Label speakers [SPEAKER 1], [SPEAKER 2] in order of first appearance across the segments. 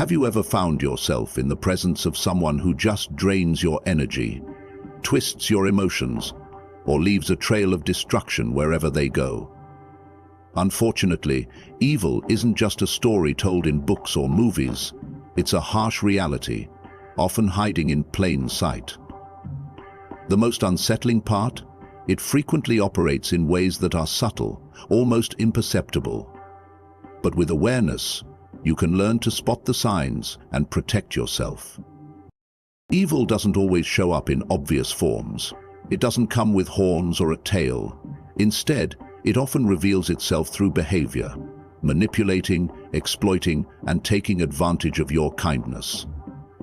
[SPEAKER 1] Have you ever found yourself in the presence of someone who just drains your energy, twists your emotions, or leaves a trail of destruction wherever they go? Unfortunately, evil isn't just a story told in books or movies. It's a harsh reality, often hiding in plain sight. The most unsettling part? It frequently operates in ways that are subtle, almost imperceptible. But with awareness, you can learn to spot the signs and protect yourself. Evil doesn't always show up in obvious forms. It doesn't come with horns or a tail. Instead, it often reveals itself through behavior, manipulating, exploiting, and taking advantage of your kindness.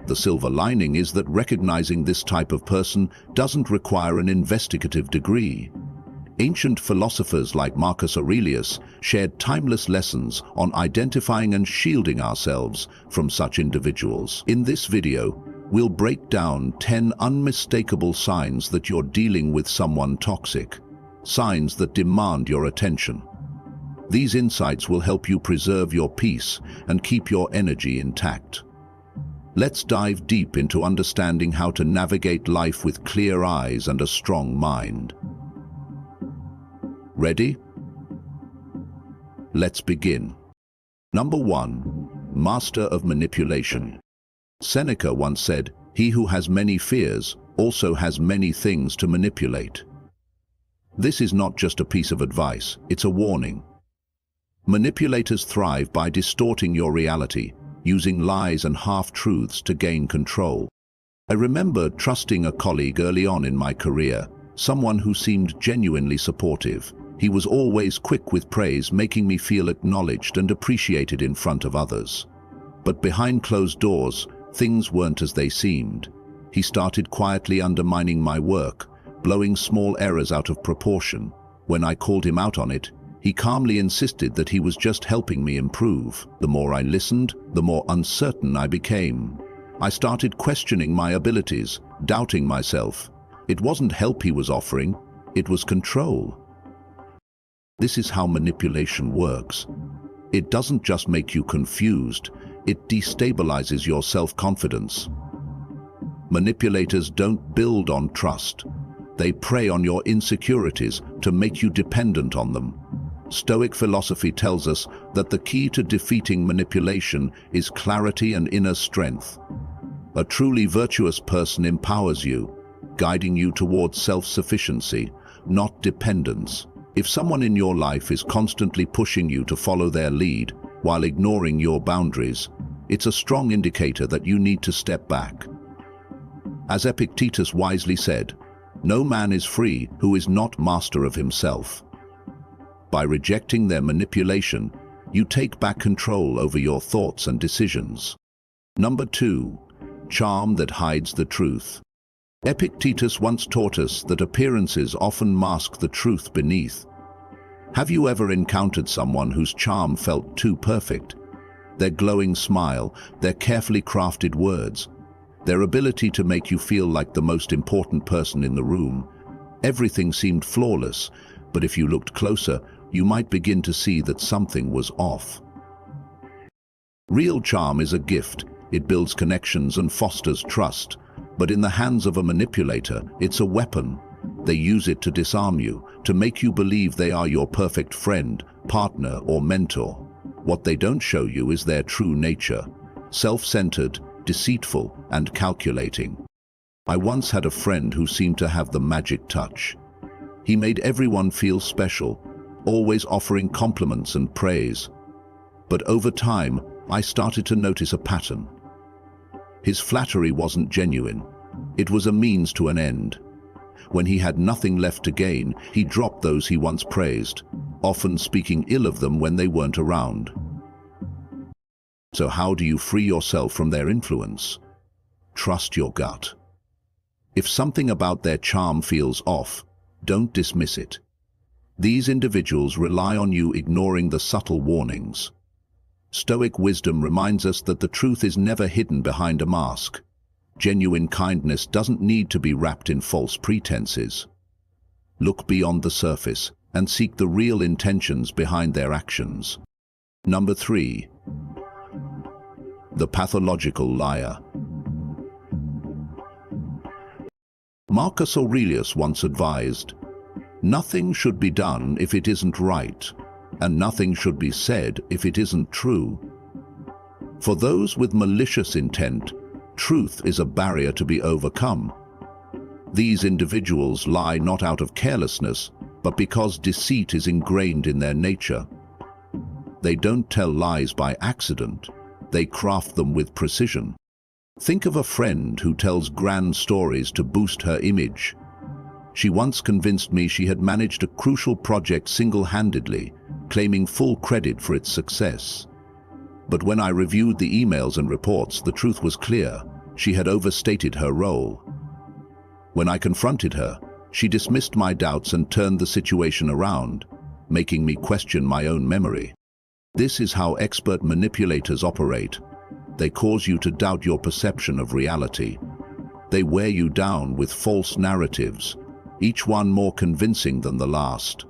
[SPEAKER 1] The silver lining is that recognizing this type of person doesn't require an investigative degree. Ancient philosophers like Marcus Aurelius shared timeless lessons on identifying and shielding ourselves from such individuals. In this video, we'll break down 10 unmistakable signs that you're dealing with someone toxic, signs that demand your attention. These insights will help you preserve your peace and keep your energy intact. Let's dive deep into understanding how to navigate life with clear eyes and a strong mind. Ready? Let's begin. Number 1. Master of manipulation. Seneca once said, "He who has many fears also has many things to manipulate." This is not just a piece of advice, it's a warning. Manipulators thrive by distorting your reality, using lies and half-truths to gain control. I remember trusting a colleague early on in my career, someone who seemed genuinely supportive. He was always quick with praise, making me feel acknowledged and appreciated in front of others. But behind closed doors, things weren't as they seemed. He started quietly undermining my work, blowing small errors out of proportion. When I called him out on it, he calmly insisted that he was just helping me improve. The more I listened, the more uncertain I became. I started questioning my abilities, doubting myself. It wasn't help he was offering, it was control. This is how manipulation works. It doesn't just make you confused, it destabilizes your self-confidence. Manipulators don't build on trust. They prey on your insecurities to make you dependent on them. Stoic philosophy tells us that the key to defeating manipulation is clarity and inner strength. A truly virtuous person empowers you, guiding you towards self-sufficiency, not dependence. If someone in your life is constantly pushing you to follow their lead while ignoring your boundaries, it's a strong indicator that you need to step back. As Epictetus wisely said, "No man is free who is not master of himself." By rejecting their manipulation, you take back control over your thoughts and decisions. Number 2. Charm that hides the truth. Epictetus once taught us that appearances often mask the truth beneath. Have you ever encountered someone whose charm felt too perfect? Their glowing smile, their carefully crafted words, their ability to make you feel like the most important person in the room. Everything seemed flawless, but if you looked closer, you might begin to see that something was off. Real charm is a gift. It builds connections and fosters trust. But in the hands of a manipulator, it's a weapon. They use it to disarm you, to make you believe they are your perfect friend, partner, or mentor. What they don't show you is their true nature: self-centered, deceitful, and calculating. I once had a friend who seemed to have the magic touch. He made everyone feel special, always offering compliments and praise. But over time, I started to notice a pattern. His flattery wasn't genuine. It was a means to an end. When he had nothing left to gain, he dropped those he once praised, often speaking ill of them when they weren't around. So how do you free yourself from their influence? Trust your gut. If something about their charm feels off, don't dismiss it. These individuals rely on you ignoring the subtle warnings. Stoic wisdom reminds us that the truth is never hidden behind a mask. Genuine kindness doesn't need to be wrapped in false pretenses. Look beyond the surface and seek the real intentions behind their actions. Number 3. the pathological liar. Marcus Aurelius once advised, "Nothing should be done if it isn't right, and nothing should be said if it isn't true." For those with malicious intent, truth is a barrier to be overcome. These individuals lie not out of carelessness, but because deceit is ingrained in their nature. They don't tell lies by accident, they craft them with precision. Think of a friend who tells grand stories to boost her image. She once convinced me she had managed a crucial project single-handedly, claiming full credit for its success. But when I reviewed the emails and reports, the truth was clear. She had overstated her role. When I confronted her, she dismissed my doubts and turned the situation around, making me question my own memory. This is how expert manipulators operate. They cause you to doubt your perception of reality. They wear you down with false narratives, each one more convincing than the last.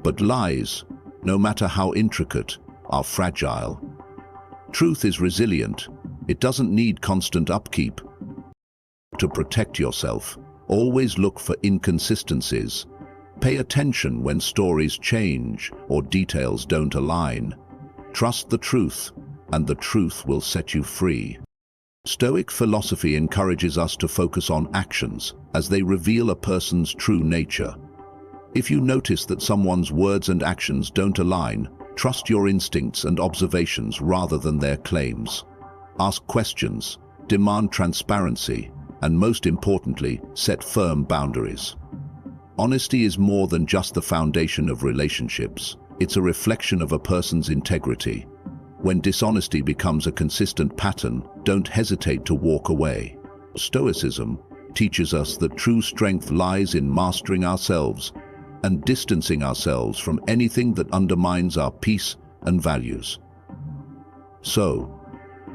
[SPEAKER 1] But lies, no matter how intricate, are fragile. Truth is resilient. It doesn't need constant upkeep. To protect yourself, always look for inconsistencies. Pay attention when stories change or details don't align. Trust the truth, and the truth will set you free. Stoic philosophy encourages us to focus on actions as they reveal a person's true nature. If you notice that someone's words and actions don't align, trust your instincts and observations rather than their claims. Ask questions, demand transparency, and most importantly, set firm boundaries. Honesty is more than just the foundation of relationships. It's a reflection of a person's integrity. When dishonesty becomes a consistent pattern, don't hesitate to walk away. Stoicism teaches us that true strength lies in mastering ourselves and distancing ourselves from anything that undermines our peace and values. So,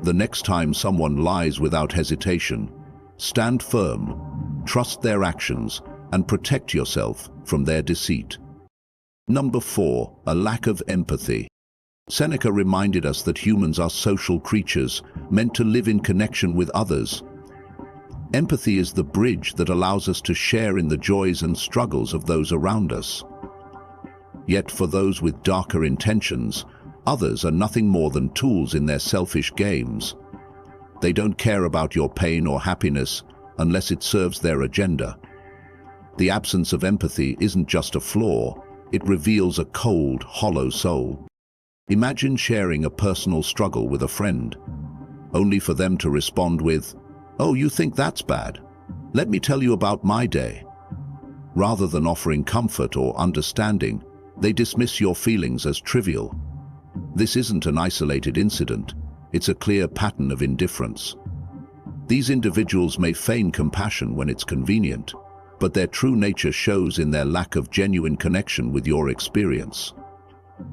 [SPEAKER 1] the next time someone lies without hesitation, stand firm, trust their actions, and protect yourself from their deceit. Number 4, a lack of empathy. Seneca reminded us that humans are social creatures, meant to live in connection with others. Empathy is the bridge that allows us to share in the joys and struggles of those around us. Yet for those with darker intentions, others are nothing more than tools in their selfish games. They don't care about your pain or happiness unless it serves their agenda. The absence of empathy isn't just a flaw, it reveals a cold, hollow soul. Imagine sharing a personal struggle with a friend, only for them to respond with, "Oh, you think that's bad? Let me tell you about my day." Rather than offering comfort or understanding, they dismiss your feelings as trivial. This isn't an isolated incident, it's a clear pattern of indifference. These individuals may feign compassion when it's convenient, but their true nature shows in their lack of genuine connection with your experience.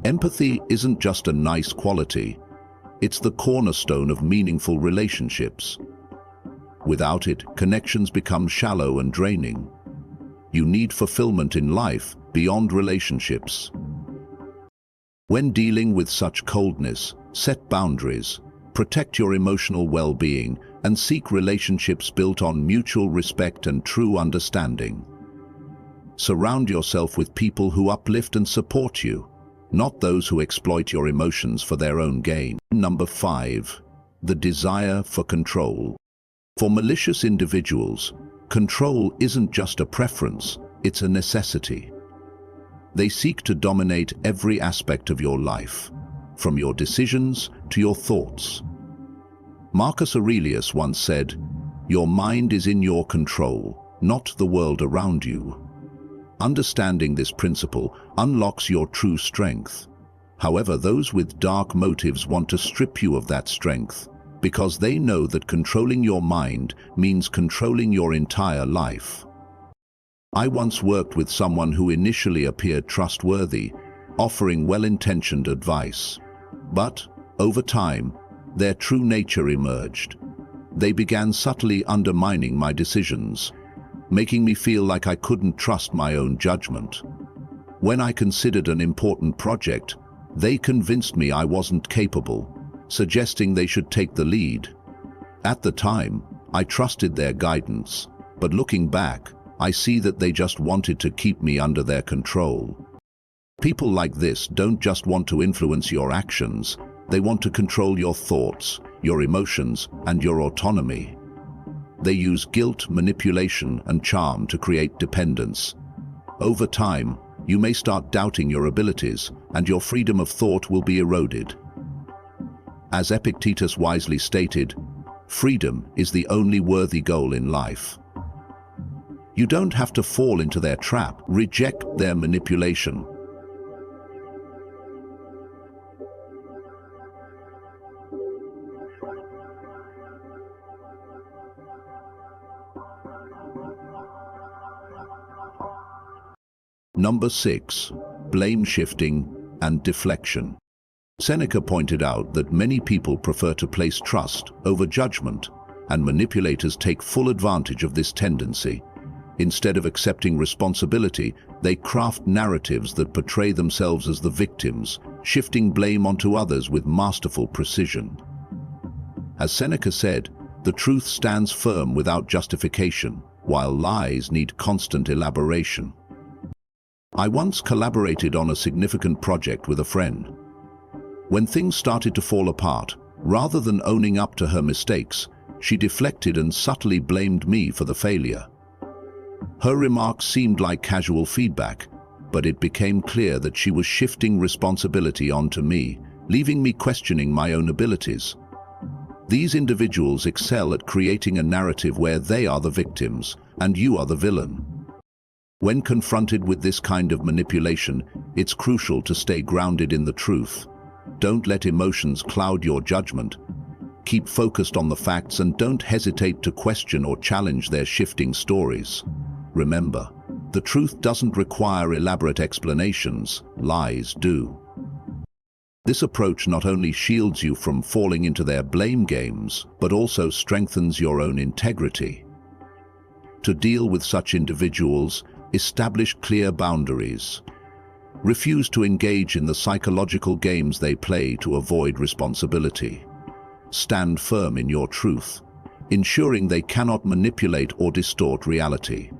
[SPEAKER 1] Empathy isn't just a nice quality, it's the cornerstone of meaningful relationships. Without it, connections become shallow and draining. You need fulfillment in life beyond relationships. When dealing with such coldness, set boundaries, protect your emotional well-being, and seek relationships built on mutual respect and true understanding. Surround yourself with people who uplift and support you, not those who exploit your emotions for their own gain. Number 5, the desire for control. For malicious individuals, control isn't just a preference, it's a necessity. They seek to dominate every aspect of your life, from your decisions to your thoughts. Marcus Aurelius once said, "Your mind is in your control, not the world around you." Understanding this principle unlocks your true strength. However, those with dark motives want to strip you of that strength because they know that controlling your mind means controlling your entire life. I once worked with someone who initially appeared trustworthy, offering well-intentioned advice. But, over time, their true nature emerged. They began subtly undermining my decisions, making me feel like I couldn't trust my own judgment. When I considered an important project, they convinced me I wasn't capable, suggesting they should take the lead. At the time, I trusted their guidance, but looking back, I see that they just wanted to keep me under their control. People like this don't just want to influence your actions, they want to control your thoughts, your emotions, and your autonomy. They use guilt, manipulation, and charm to create dependence. Over time, you may start doubting your abilities, and your freedom of thought will be eroded. As Epictetus wisely stated, freedom is the only worthy goal in life. You don't have to fall into their trap, reject their manipulation. Number 6. Blame shifting and deflection. Seneca pointed out that many people prefer to place trust over judgment, and manipulators take full advantage of this tendency. Instead of accepting responsibility, they craft narratives that portray themselves as the victims, shifting blame onto others with masterful precision. As Seneca said, the truth stands firm without justification, while lies need constant elaboration. I once collaborated on a significant project with a friend. When things started to fall apart, rather than owning up to her mistakes, she deflected and subtly blamed me for the failure. Her remarks seemed like casual feedback, but it became clear that she was shifting responsibility onto me, leaving me questioning my own abilities. These individuals excel at creating a narrative where they are the victims and you are the villain. When confronted with this kind of manipulation, it's crucial to stay grounded in the truth. Don't let emotions cloud your judgment. Keep focused on the facts and don't hesitate to question or challenge their shifting stories. Remember, the truth doesn't require elaborate explanations, lies do. This approach not only shields you from falling into their blame games, but also strengthens your own integrity. To deal with such individuals, establish clear boundaries. Refuse to engage in the psychological games they play to avoid responsibility. Stand firm in your truth, ensuring they cannot manipulate or distort reality.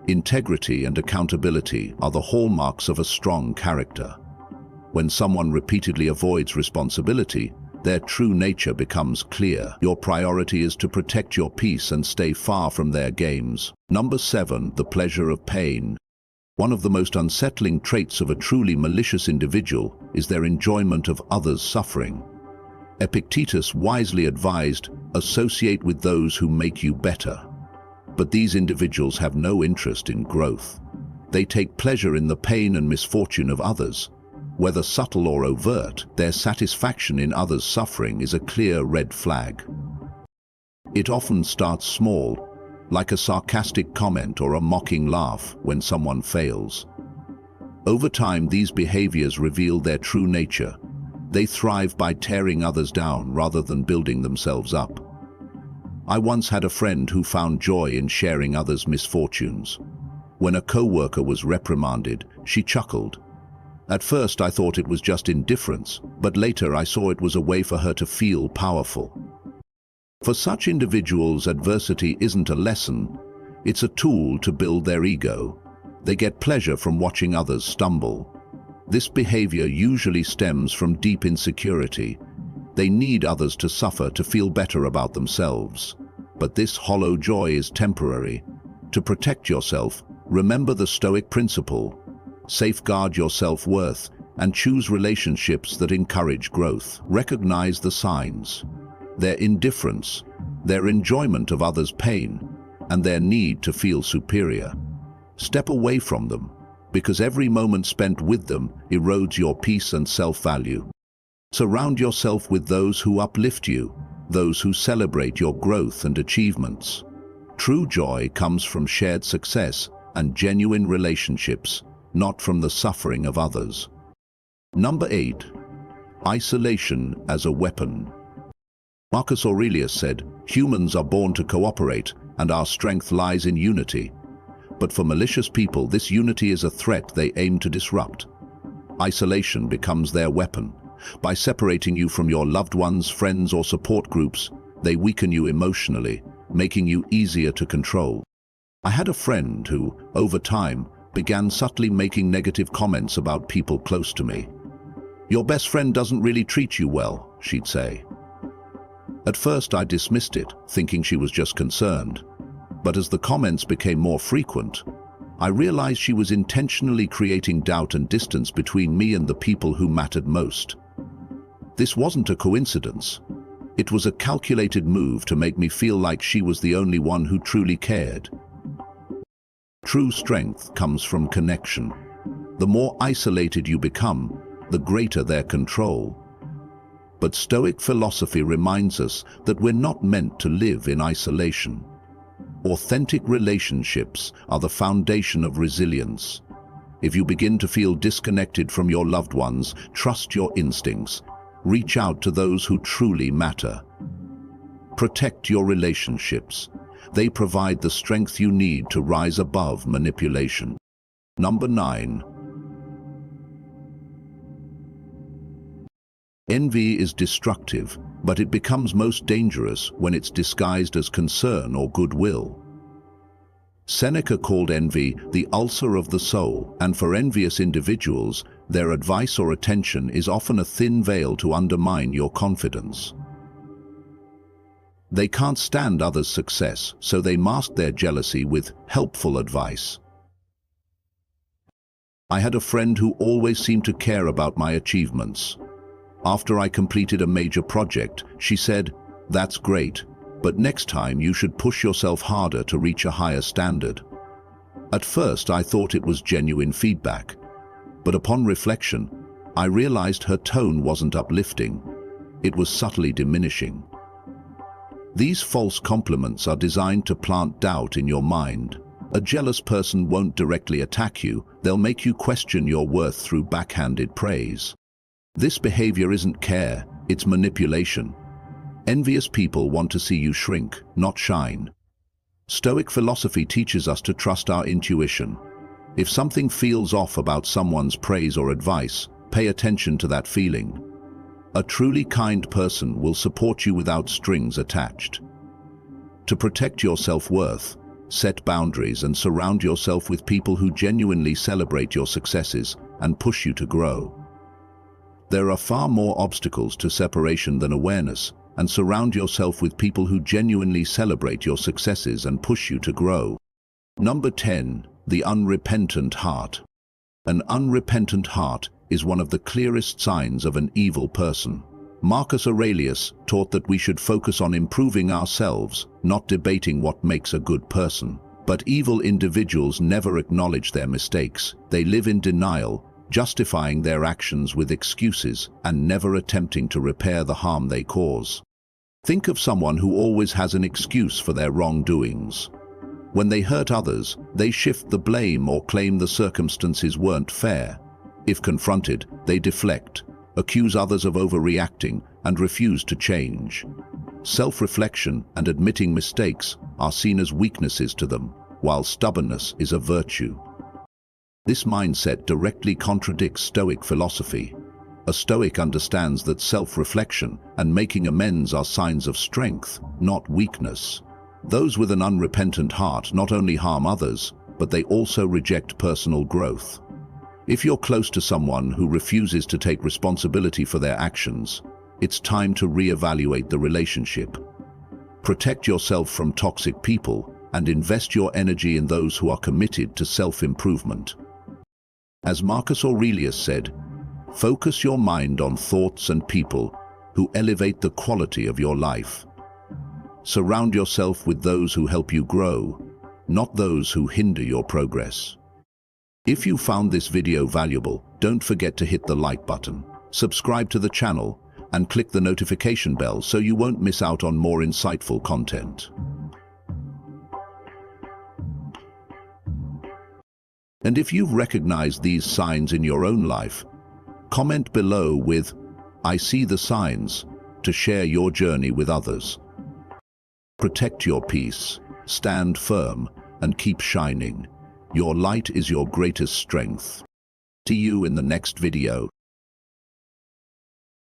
[SPEAKER 1] Integrity and accountability are the hallmarks of a strong character. When someone repeatedly avoids responsibility, their true nature becomes clear. Your priority is to protect your peace and stay far from their games. Number 7. The pleasure of pain. One of the most unsettling traits of a truly malicious individual is their enjoyment of others' suffering. Epictetus wisely advised, associate with those who make you better. But these individuals have no interest in growth. They take pleasure in the pain and misfortune of others. Whether subtle or overt, their satisfaction in others' suffering is a clear red flag. It often starts small, like a sarcastic comment or a mocking laugh when someone fails. Over time, these behaviors reveal their true nature. They thrive by tearing others down rather than building themselves up. I once had a friend who found joy in sharing others' misfortunes. When a co-worker was reprimanded, she chuckled. At first I thought it was just indifference, but later I saw it was a way for her to feel powerful. For such individuals, adversity isn't a lesson, it's a tool to build their ego. They get pleasure from watching others stumble. This behavior usually stems from deep insecurity. They need others to suffer to feel better about themselves. But this hollow joy is temporary. To protect yourself, remember the Stoic principle. Safeguard your self-worth and choose relationships that encourage growth. Recognize the signs: their indifference, their enjoyment of others' pain, and their need to feel superior. Step away from them, because every moment spent with them erodes your peace and self-value. Surround yourself with those who uplift you, those who celebrate your growth and achievements. True joy comes from shared success and genuine relationships, not from the suffering of others. Number 8. Isolation as a weapon. Marcus Aurelius said, "Humans are born to cooperate, and our strength lies in unity." But for malicious people, this unity is a threat they aim to disrupt. Isolation becomes their weapon. By separating you from your loved ones, friends, or support groups, they weaken you emotionally, making you easier to control. I had a friend who, over time, began subtly making negative comments about people close to me. "Your best friend doesn't really treat you well," she'd say. At first I dismissed it, thinking she was just concerned. But as the comments became more frequent, I realized she was intentionally creating doubt and distance between me and the people who mattered most. This wasn't a coincidence. It was a calculated move to make me feel like she was the only one who truly cared. True strength comes from connection. The more isolated you become, the greater their control. But Stoic philosophy reminds us that we're not meant to live in isolation. Authentic relationships are the foundation of resilience. If you begin to feel disconnected from your loved ones, trust your instincts. Reach out to those who truly matter. Protect your relationships. They provide the strength you need to rise above manipulation. Number 9. Envy is destructive, but it becomes most dangerous when it's disguised as concern or goodwill. Seneca called envy the ulcer of the soul, and for envious individuals, their advice or attention is often a thin veil to undermine your confidence. They can't stand others' success, so they mask their jealousy with helpful advice. I had a friend who always seemed to care about my achievements. After I completed a major project, she said, "That's great, but next time you should push yourself harder to reach a higher standard." At first, I thought it was genuine feedback, but upon reflection, I realized her tone wasn't uplifting. It was subtly diminishing. These false compliments are designed to plant doubt in your mind. A jealous person won't directly attack you, they'll make you question your worth through backhanded praise. This behavior isn't care, it's manipulation. Envious people want to see you shrink, not shine. Stoic philosophy teaches us to trust our intuition. If something feels off about someone's praise or advice, pay attention to that feeling. A truly kind person will support you without strings attached. To protect your self-worth, set boundaries and surround yourself with people who genuinely celebrate your successes and push you to grow. There are far more obstacles to separation than awareness, and surround yourself with people who genuinely celebrate your successes and push you to grow. Number 10. The unrepentant heart. An unrepentant heart is one of the clearest signs of an evil person. Marcus Aurelius taught that we should focus on improving ourselves, not debating what makes a good person. But evil individuals never acknowledge their mistakes. They live in denial, justifying their actions with excuses and never attempting to repair the harm they cause. Think of someone who always has an excuse for their wrongdoings. When they hurt others, they shift the blame or claim the circumstances weren't fair. If confronted, they deflect, accuse others of overreacting, and refuse to change. Self-reflection and admitting mistakes are seen as weaknesses to them, while stubbornness is a virtue. This mindset directly contradicts Stoic philosophy. A Stoic understands that self-reflection and making amends are signs of strength, not weakness. Those with an unrepentant heart not only harm others, but they also reject personal growth. If you're close to someone who refuses to take responsibility for their actions, it's time to reevaluate the relationship. Protect yourself from toxic people and invest your energy in those who are committed to self-improvement. As Marcus Aurelius said, focus your mind on thoughts and people who elevate the quality of your life. Surround yourself with those who help you grow, not those who hinder your progress. If you found this video valuable, don't forget to hit the like button, subscribe to the channel, and click the notification bell so you won't miss out on more insightful content. And if you've recognized these signs in your own life, comment below with "I see the signs" to share your journey with others. Protect your peace, stand firm, and keep shining. Your light is your greatest strength. See you in the next video.